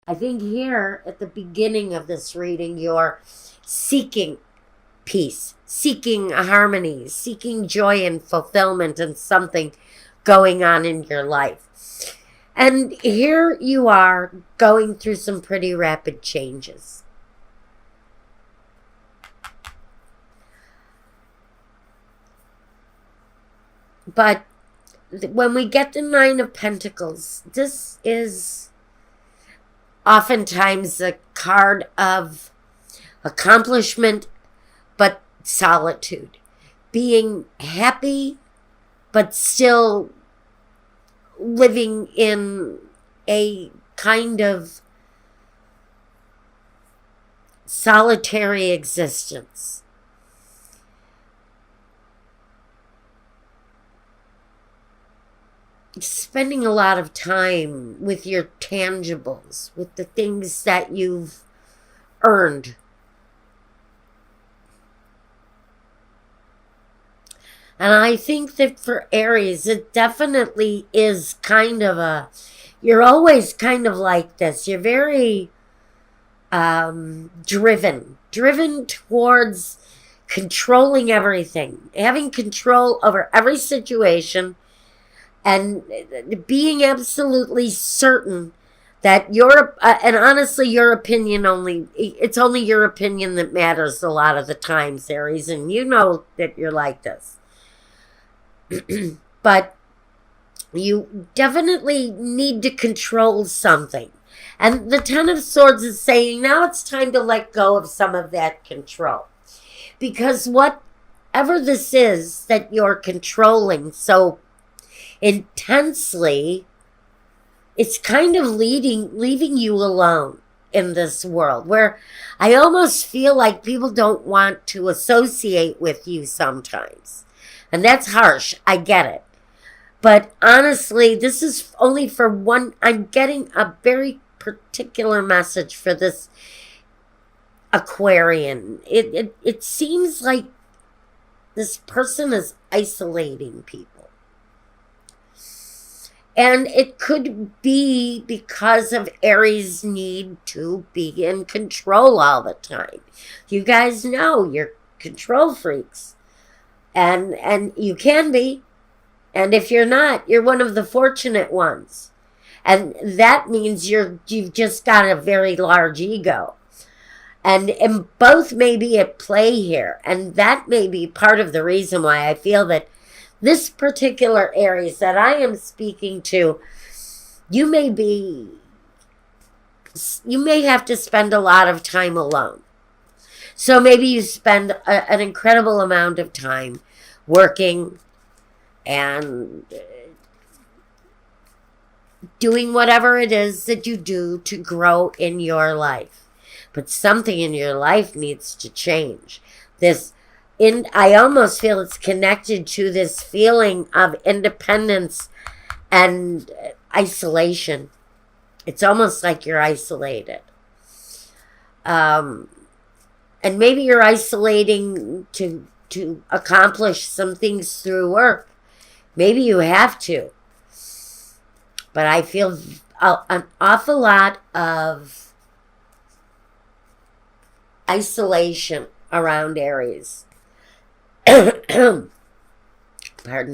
I think here at the beginning of this reading, you're seeking peace, seeking harmony, seeking joy and fulfillment and something going on in your life. And here you are going through some pretty rapid changes. But when we get the Nine of Pentacles, this is oftentimes a card of accomplishment, but solitude. Being happy, but still living in a kind of solitary existence. Spending a lot of time with your tangibles, with the things that you've earned. And I think that for Aries, it definitely is kind of you're always kind of like this. You're very driven towards controlling everything, having control over every situation, and being absolutely certain that and honestly, your opinion it's only your opinion that matters a lot of the times, Aries, and you know that you're like this. But you definitely need to control something. And the Ten of Swords is saying now it's time to let go of some of that control. Because whatever this is that you're controlling so intensely, it's kind of leaving you alone in this world, where I almost feel like people don't want to associate with you sometimes. And that's harsh. I get it. But honestly, this is only for one. I'm getting a very particular message for this Aquarian. It seems like this person is isolating people. And it could be because of Aries' need to be in control all the time. You guys know you're control freaks. And you can be. And if you're not, you're one of the fortunate ones. And that means you've just got a very large ego. And both may be at play here. And that may be part of the reason why I feel that this particular Aries that I am speaking to, you may have to spend a lot of time alone. So maybe you spend an incredible amount of time working and doing whatever it is that you do to grow in your life. But something in your life needs to change. I almost feel it's connected to this feeling of independence and isolation. It's almost like you're isolated. And maybe you're isolating to accomplish some things through work. Maybe you have to. But I feel an awful lot of isolation around Aries. Pardon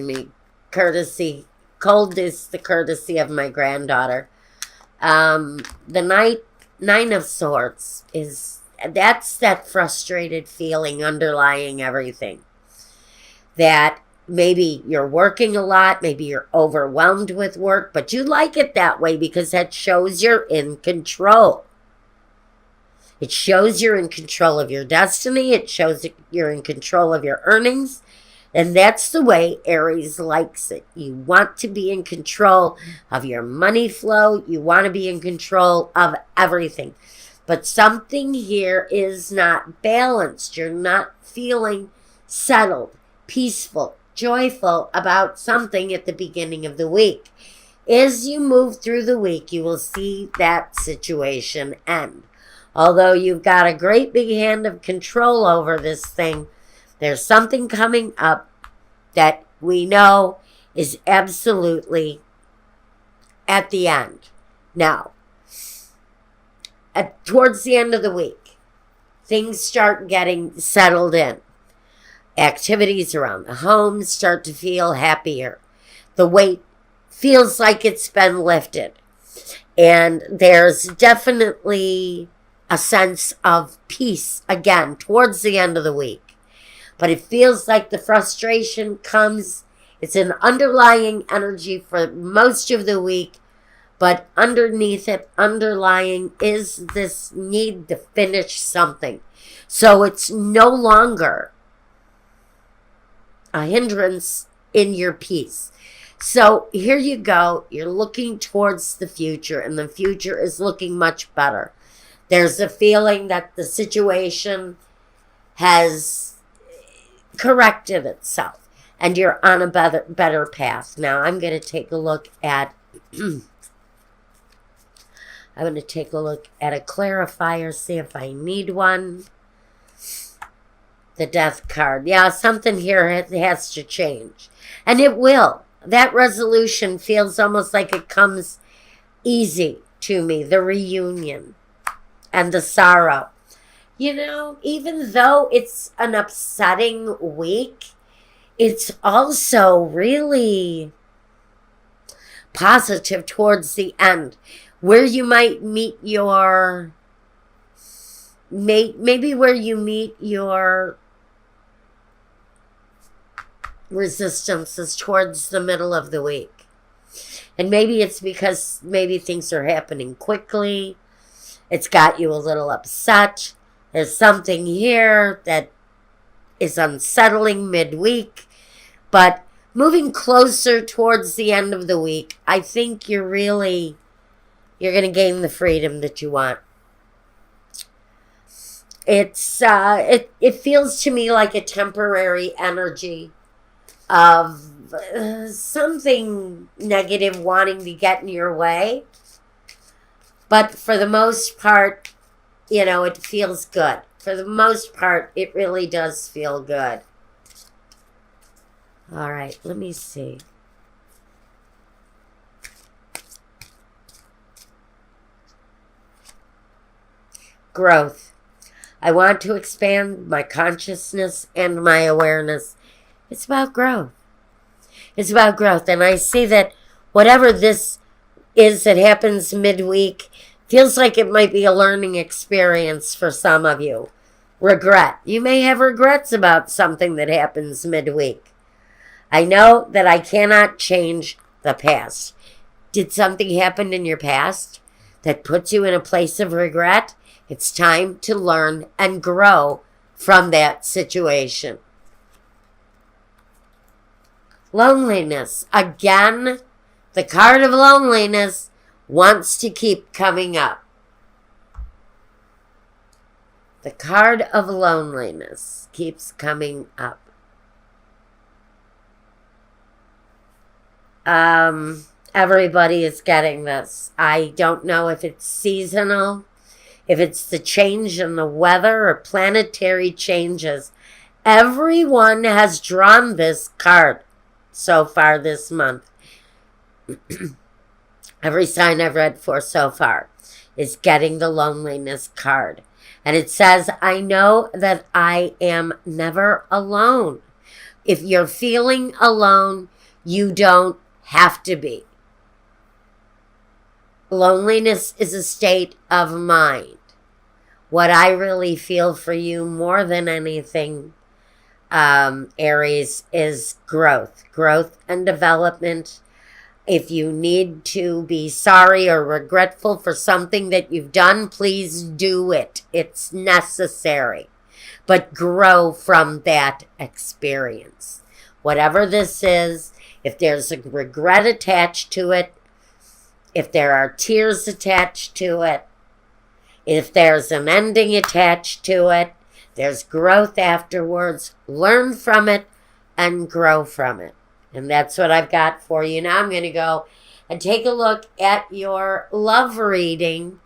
me. Cold is the courtesy of my granddaughter. The Nine of Swords that's that frustrated feeling underlying everything. That maybe you're working a lot, maybe you're overwhelmed with work, but you like it that way because that shows you're in control. It shows you're in control of your destiny. It shows that you're in control of your earnings. And that's the way Aries likes it. You want to be in control of your money flow. You want to be in control of everything. But something here is not balanced. You're not feeling settled, peaceful, joyful about something at the beginning of the week. As you move through the week, you will see that situation end. Although you've got a great big hand of control over this thing, there's something coming up that we know is absolutely at the end. Now, towards the end of the week, things start getting settled in. Activities around the home start to feel happier. The weight feels like it's been lifted. And there's definitely a sense of peace again towards the end of the week. But it feels like the frustration comes, it's an underlying energy for most of the week, but underneath it, underlying is this need to finish something. So it's no longer a hindrance in your peace. So here you go. You're looking towards the future, and the future is looking much better. There's a feeling that the situation has corrected itself, and you're on a better path. Now I'm going to take a look at I'm going to take a look at a clarifier, see if I need one. The Death card. Yeah, something here has to change. And it will. That resolution feels almost like it comes easy to me. The reunion and the sorrow. You know, even though it's an upsetting week, it's also really positive towards the end, where you might meet your, maybe where you meet your resistances towards the middle of the week. And maybe it's because maybe things are happening quickly. It's got you a little upset. There's something here that is unsettling midweek. But moving closer towards the end of the week, I think you're going to gain the freedom that you want. It feels to me like a temporary energy of something negative wanting to get in your way. But for the most part, you know, it feels good. For the most part, it really does feel good. All right, let me see. Growth. I want to expand my consciousness and my awareness. It's about growth. It's about growth. And I see that whatever this is that happens midweek feels like it might be a learning experience for some of you. Regret. You may have regrets about something that happens midweek. I know that I cannot change the past. Did something happen in your past that puts you in a place of regret? It's time to learn and grow from that situation. Loneliness. Again, the card of loneliness wants to keep coming up. The card of loneliness keeps coming up. Everybody is getting this. I don't know if it's seasonal, if it's the change in the weather or planetary changes. Everyone has drawn this card so far this month. Every sign I've read for so far is getting the loneliness card. And it says, I know that I am never alone. If you're feeling alone, you don't have to be. Loneliness is a state of mind. What I really feel for you more than anything, Aries, is growth and development. If you need to be sorry or regretful for something that you've done, please do it. It's necessary. But grow from that experience. Whatever this is, if there's a regret attached to it, if there are tears attached to it, if there's an ending attached to it, there's growth afterwards. Learn from it and grow from it. And that's what I've got for you. Now I'm going to go and take a look at your love reading